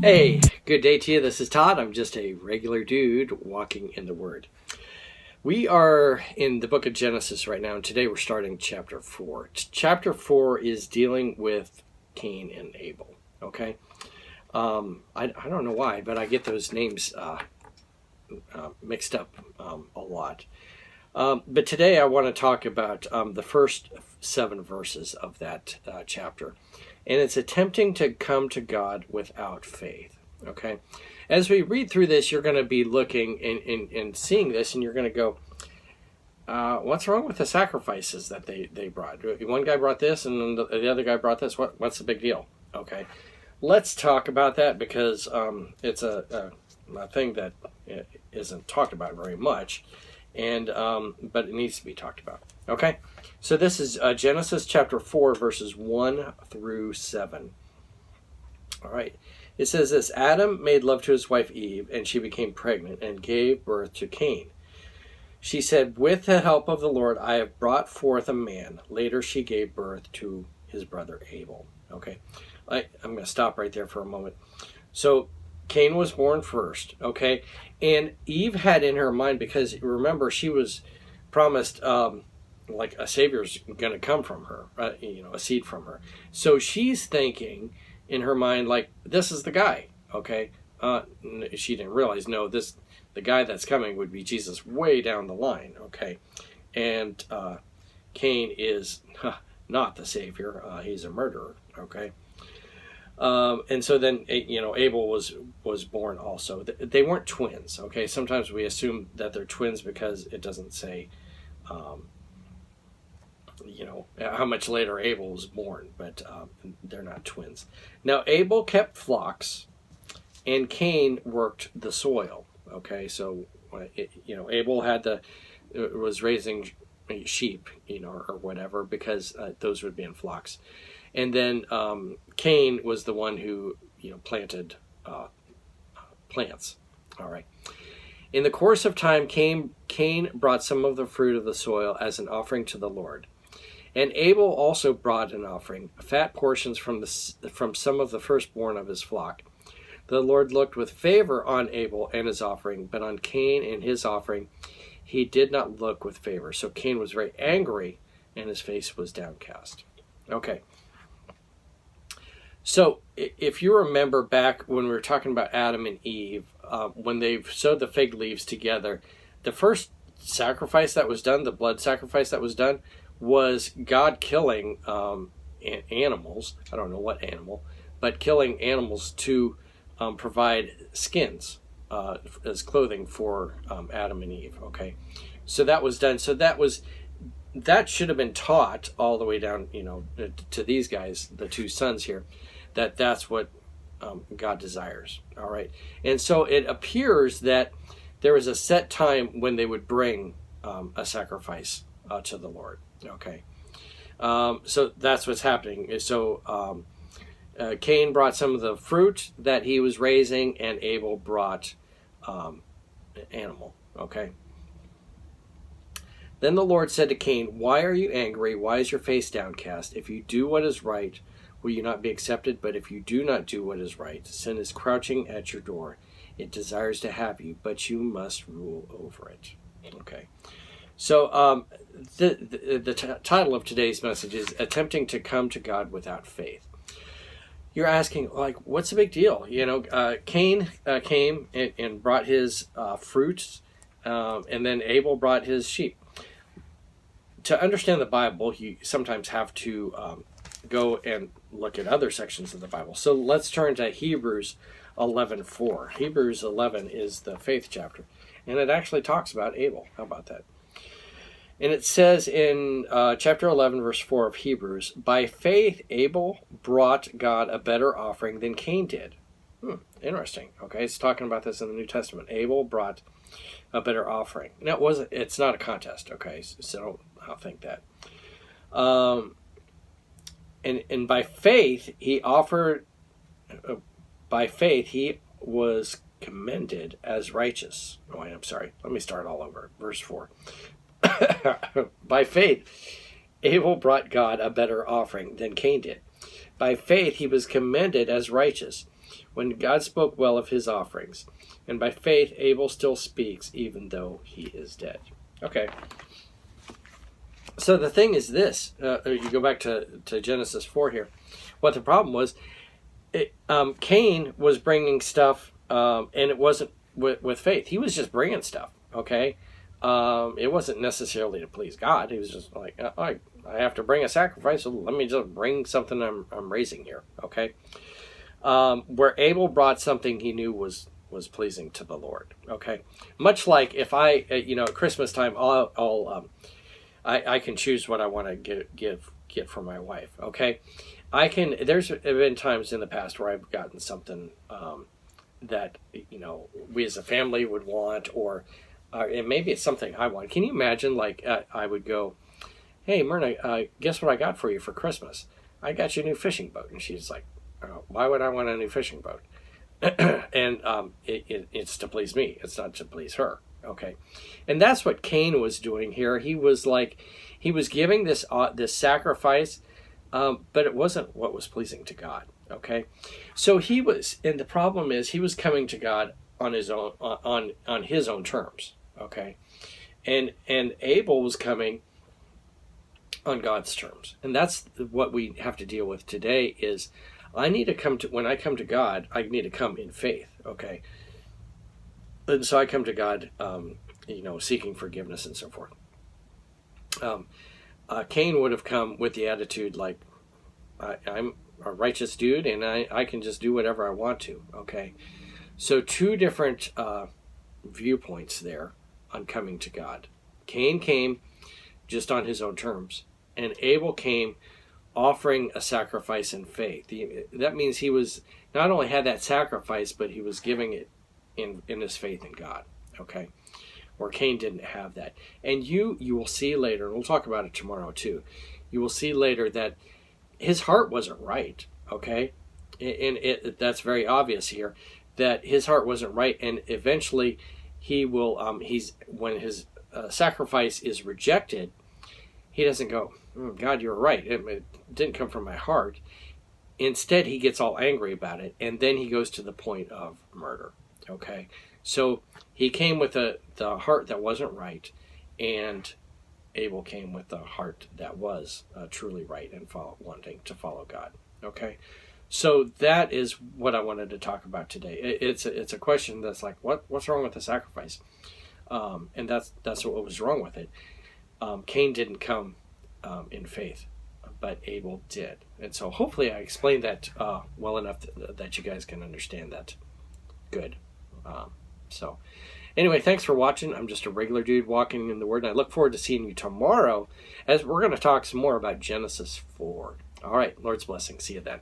Hey, good day to you. This is Todd. I'm just a regular dude walking in the Word. We are in the book of Genesis right now, and today we're starting chapter 4. Chapter 4 is dealing with Cain and Abel, okay? I don't know why, but I get those names mixed up a lot. But today I want to talk about the first 7 verses of that chapter. And it's attempting to come to God without faith. Okay, as we read through this, you're going to be looking and seeing this, and you're going to go, "What's wrong with the sacrifices that they brought? One guy brought this, and the other guy brought this. What's the big deal?" Okay, let's talk about that because it's a thing that isn't talked about very much, and but it needs to be talked about. Okay, so this is Genesis chapter 4, verses 1 through 7. All right, it says this: Adam made love to his wife Eve, and she became pregnant and gave birth to Cain. She said, "With the help of the Lord, I have brought forth a man." Later, she gave birth to his brother Abel. Okay, I'm going to stop right there for a moment. So Cain was born first, okay? And Eve had in her mind, because remember, she was promised like a savior's going to come from her, a seed from her. So she's thinking in her mind, like, this is the guy, okay? She didn't realize, no, the guy that's coming would be Jesus way down the line, okay? And Cain is not the savior. He's a murderer, okay? And so then, Abel was born also. They weren't twins, okay? Sometimes we assume that they're twins because it doesn't say, how much later Abel was born, but they're not twins. Now, Abel kept flocks, and Cain worked the soil, okay? So, Abel was raising sheep, or whatever, because those would be in flocks. And then Cain was the one who, planted plants. All right. In the course of time, Cain brought some of the fruit of the soil as an offering to the Lord. And Abel also brought an offering, fat portions from some of the firstborn of his flock. The Lord looked with favor on Abel and his offering, but on Cain and his offering he did not look with favor. So Cain was very angry, and his face was downcast. Okay. So if you remember back when we were talking about Adam and Eve, when they sewed the fig leaves together, the first sacrifice that was done, the blood sacrifice that was done, was God killing animals. I don't know what animal, but killing animals to provide skins as clothing for Adam and Eve. Okay, so that was done. So that should have been taught all the way down, to these guys, the two sons here, that's what God desires. All right, and so it appears that there was a set time when they would bring a sacrifice to the Lord. Okay, so that's what's happening. So Cain brought some of the fruit that he was raising, and Abel brought an animal. Okay. Then the Lord said to Cain, "Why are you angry? Why is your face downcast? If you do what is right, will you not be accepted? But if you do not do what is right, sin is crouching at your door. It desires to have you, but you must rule over it." Okay. So the title of today's message is Attempting to Come to God Without Faith. You're asking, like, what's the big deal? Cain came and brought his fruits, and then Abel brought his sheep. To understand the Bible, you sometimes have to go and look at other sections of the Bible. So let's turn to Hebrews 11:4. Hebrews 11 is the faith chapter, and it actually talks about Abel. How about that? And it says in chapter 11, verse 4 of Hebrews, "By faith Abel brought God a better offering than Cain did." Interesting. Okay, it's talking about this in the New Testament. Abel brought a better offering. Now, it's not a contest, okay? So I'll think that. And by faith he offered. By faith he was commended as righteous. Oh, I'm sorry. Let me start all over. Verse 4. By faith Abel brought God a better offering than Cain did. By faith he was commended as righteous. when God spoke well of his offerings. And by faith, Abel still speaks, even though he is dead. Okay. So the thing is this. You go back to Genesis 4 here. What the problem was, Cain was bringing stuff, and it wasn't with faith. He was just bringing stuff, okay? It wasn't necessarily to please God. He was just like, I have to bring a sacrifice, so let me just bring something I'm raising here, okay? Where Abel brought something he knew was pleasing to the Lord, okay? Much like if I, at Christmas time, I can choose what I want to get for my wife, okay? There's been times in the past where I've gotten something that, we as a family would want, or and maybe it's something I want. Can you imagine, like, I would go, hey, Myrna, guess what I got for you for Christmas? I got you a new fishing boat. And she's like, why would I want a new fishing boat? And it's to please me. It's not to please her. Okay. And that's what Cain was doing here. He was giving this sacrifice, but it wasn't what was pleasing to God. Okay. So and the problem is he was coming to God on his own, on his own terms. Okay. And Abel was coming on God's terms. And that's what we have to deal with today is when I come to God, I need to come in faith. Okay. And so I come to God, seeking forgiveness and so forth. Cain would have come with the attitude like, I'm a righteous dude and I can just do whatever I want to. Okay. So two different viewpoints there on coming to God. Cain came just on his own terms, and Abel came offering a sacrifice in faith. That means he was not only had that sacrifice, but he was giving it in his faith in God. Okay, where Cain didn't have that. And you will see later, and we'll talk about it tomorrow too. You will see later that his heart wasn't right. Okay, and that's very obvious here that his heart wasn't right, and eventually he will. When his sacrifice is rejected, he doesn't go, God, you're right. It didn't come from my heart. Instead, he gets all angry about it, and then he goes to the point of murder. Okay, so he came with the heart that wasn't right, and Abel came with the heart that was truly right and wanting to follow God. Okay, so that is what I wanted to talk about today. It's a question that's like, what's wrong with the sacrifice? And that's what was wrong with it. Cain didn't come in faith, but Abel did. And so hopefully I explained that well enough that you guys can understand that good. So anyway, thanks for watching. I'm just a regular dude walking in the Word, and I look forward to seeing you tomorrow as we're going to talk some more about Genesis 4. All right, Lord's blessing. See you then.